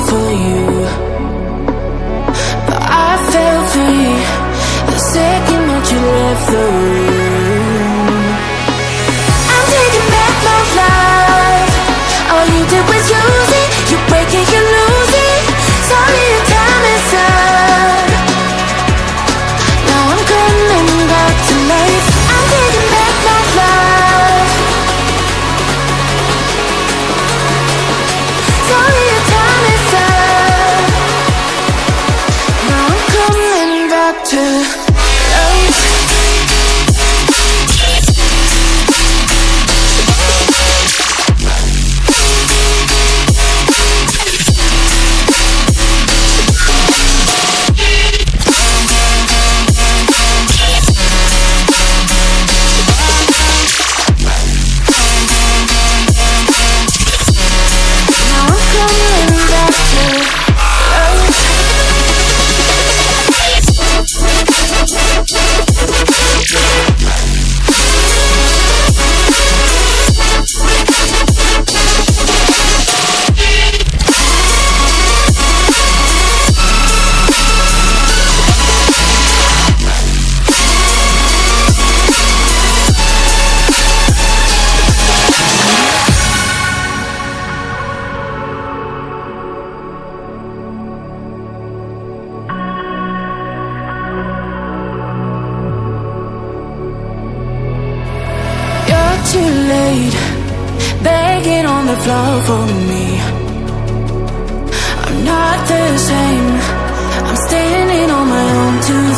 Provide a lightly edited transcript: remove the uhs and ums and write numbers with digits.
for you, but I felt free the second that you left the room. I'm taking back my life. All you did was use it. You break it, you lose it. Sorry, your time is up. Now I'm coming back to life. I'm taking back my life. Sorry, your time is up. Now I'm coming back to life. Too late, begging on the floor for me. I'm not the same. I'm standing on my own too